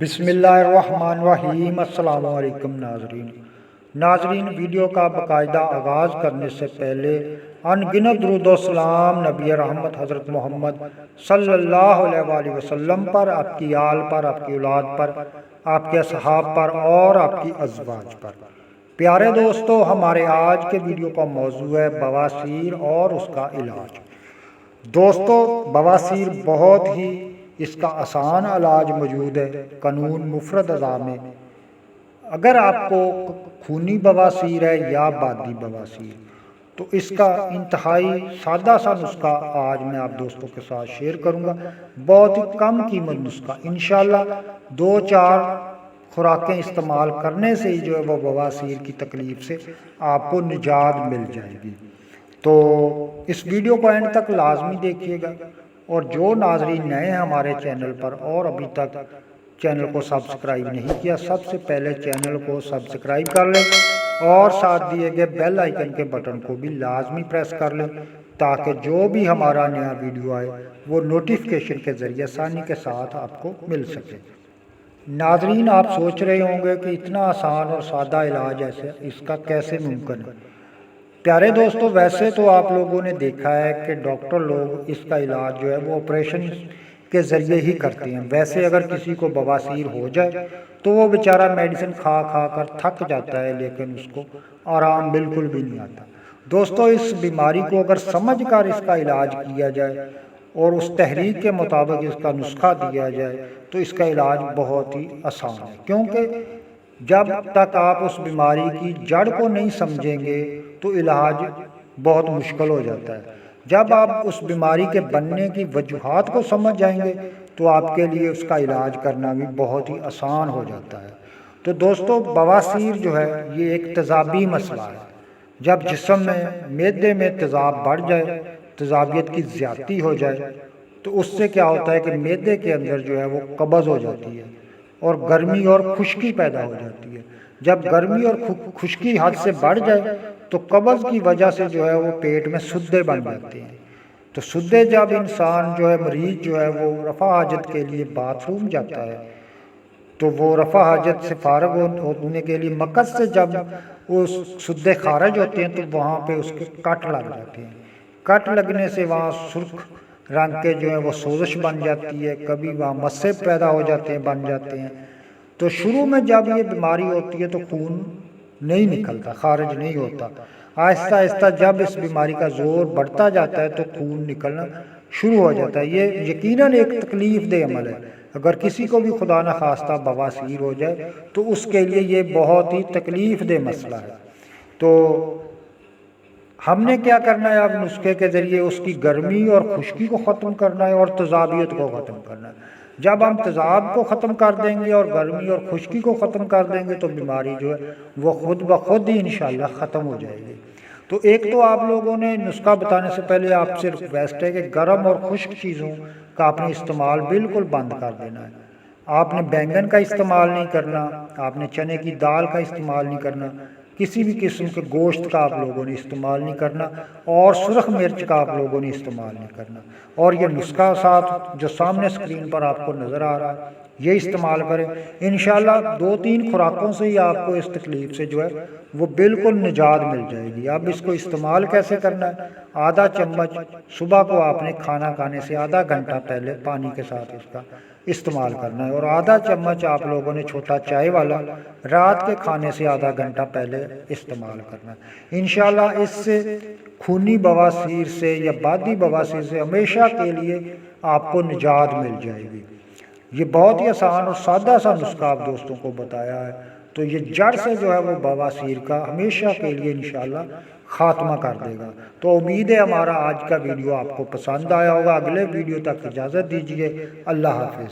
بسم اللہ الرحمن الرحیم۔ السلام علیکم ناظرین، ویڈیو کا باقاعدہ آغاز کرنے سے پہلے ان گنت درود و سلام نبی رحمت حضرت محمد صلی اللہ علیہ وآلہ وسلم پر، آپ کی آل پر، آپ کی اولاد پر، آپ کے اصحاب پر اور آپ کی ازواج پر۔ پیارے دوستو، ہمارے آج کے ویڈیو کا موضوع ہے بواسیر اور اس کا علاج۔ دوستو، بواسیر بہت ہی اس کا آسان علاج موجود ہے قانون مفرد اعضاء میں۔ اگر آپ کو خونی بواسیر ہے یا بادی بواسیر، تو اس کا انتہائی سادہ سا نسخہ آج میں آپ دوستوں کے ساتھ شیئر کروں گا۔ بہت ہی کم قیمت نسخہ، انشاءاللہ 2-4 خوراکیں استعمال کرنے سے ہی جو ہے وہ بواسیر کی تکلیف سے آپ کو نجات مل جائے گی۔ تو اس ویڈیو کو اینڈ تک لازمی دیکھیے گا، اور جو ناظرین نئے ہیں ہمارے چینل پر اور ابھی تک چینل کو سبسکرائب نہیں کیا، سب سے پہلے چینل کو سبسکرائب کر لیں اور ساتھ دیے گئے بیل آئیکن کے بٹن کو بھی لازمی پریس کر لیں، تاکہ جو بھی ہمارا نیا ویڈیو آئے وہ نوٹیفیکیشن کے ذریعے آسانی کے ساتھ آپ کو مل سکے۔ ناظرین، آپ سوچ رہے ہوں گے کہ اتنا آسان اور سادہ علاج ایسے اس کا کیسے ممکن ہے؟ پیارے دوستو، ویسے تو آپ لوگوں نے دیکھا ہے کہ ڈاکٹر لوگ اس کا علاج جو ہے وہ آپریشن کے ذریعے ہی کرتے ہیں۔ ویسے اگر کسی کو بواسیر ہو جائے تو وہ بیچارہ میڈیسن کھا کھا کر تھک جاتا ہے، لیکن اس کو آرام بالکل بھی نہیں آتا۔ دوستو، اس بیماری کو اگر سمجھ کر اس کا علاج کیا جائے اور اس تحریک کے مطابق اس کا نسخہ دیا جائے تو اس کا علاج بہت ہی آسان ہے، کیونکہ جب تک آپ اس بیماری کی جڑ کو نہیں سمجھیں گے تو علاج بہت مشکل ہو جاتا ہے۔ جب آپ اس بیماری کے بننے کی وجوہات کو سمجھ جائیں گے تو آپ کے لیے اس کا علاج کرنا بھی بہت ہی آسان ہو جاتا ہے۔ تو دوستو، بواسیر جو ہے یہ ایک تیزابی مسئلہ ہے۔ جب جسم میں معدے میں تیزاب بڑھ جائے، تیزابیت کی زیادتی ہو جائے، تو اس سے کیا ہوتا ہے کہ معدے کے اندر جو ہے وہ قبض ہو جاتی ہے اور گرمی اور خشکی پیدا ہو جاتی ہے۔ جب گرمی اور خشکی حد سے بڑھ جائے تو قبض کی وجہ سے جو ہے وہ پیٹ میں سدے بن جاتے ہیں۔ تو سدے جب انسان جو ہے مریض جو ہے وہ رفع حاجت کے لیے باتھ روم جاتا ہے، تو وہ رفع حاجت سے فارغ ہونے کے لیے مقصد سے جب وہ سدے خارج ہوتے ہیں تو وہاں پہ اس کے کٹ لگ جاتے ہیں۔ کٹ لگنے سے وہاں سرخ رنگ کے جو ہے وہ سوزش بن جاتی ہے، کبھی وہاں مسے پیدا ہو جاتے ہیں، بن جاتے ہیں۔ تو شروع میں جب یہ بیماری ہوتی ہے تو خون نہیں نکلتا، خارج نہیں ہوتا۔ آہستہ آہستہ جب اس بیماری کا زور بڑھتا جاتا ہے تو خون نکلنا شروع ہو جاتا ہے۔ یہ یقیناً ایک تکلیف دہ عمل ہے۔ اگر کسی کو بھی خدا نخواستہ بواسیر ہو جائے تو اس کے لیے یہ بہت ہی تکلیف دہ مسئلہ ہے۔ تو ہم نے کیا کرنا ہے؟ اب نسخے کے ذریعے اس کی گرمی اور خشکی کو ختم کرنا ہے اور تیزابیت کو ختم کرنا ہے۔ جب ہم تیزاب کو ختم کر دیں گے اور گرمی اور خشکی کو ختم کر دیں گے تو بیماری جو ہے وہ خود بخود ہی انشاءاللہ ختم ہو جائے گی۔ تو ایک تو آپ لوگوں نے نسخہ بتانے سے پہلے آپ سے ریکویسٹ ہے کہ گرم اور خشک چیزوں کا آپ نے استعمال بالکل بند کر دینا ہے۔ آپ نے بینگن کا استعمال نہیں کرنا، آپ نے چنے کی دال کا استعمال نہیں کرنا، کسی بھی قسم کے گوشت کا آپ لوگوں نے استعمال نہیں کرنا، اور سرخ مرچ کا آپ لوگوں نے استعمال نہیں کرنا۔ اور یہ نسخہ ساتھ جو سامنے اسکرین پر آپ کو نظر آ رہا ہے یہ استعمال کریں۔ انشاءاللہ 2-3 خوراکوں سے ہی آپ کو اس تکلیف سے جو ہے وہ بالکل نجات مل جائے گی۔ اب اس کو استعمال کیسے کرنا ہے؟ آدھا چمچ صبح کو آپ نے کھانا کھانے سے آدھا گھنٹہ پہلے پانی کے ساتھ اس کا استعمال کرنا ہے، اور آدھا چمچ آپ لوگوں نے چھوٹا چائے والا رات کے کھانے سے آدھا گھنٹہ پہلے استعمال کرنا ہے۔ انشاءاللہ اس سے خونی بواسیر سے یا بادی بواسیر سے ہمیشہ کے لیے آپ کو نجات مل جائے گی۔ یہ بہت ہی آسان اور سادہ سا نسخہ آپ دوستوں کو بتایا ہے، تو یہ جڑ سے جو ہے وہ بواسیر کا ہمیشہ کے لیے انشاءاللہ خاتمہ کر دے گا۔ تو امید ہے ہمارا آج کا ویڈیو آپ کو پسند آیا ہوگا۔ اگلے ویڈیو تک اجازت دیجیے، اللہ حافظ۔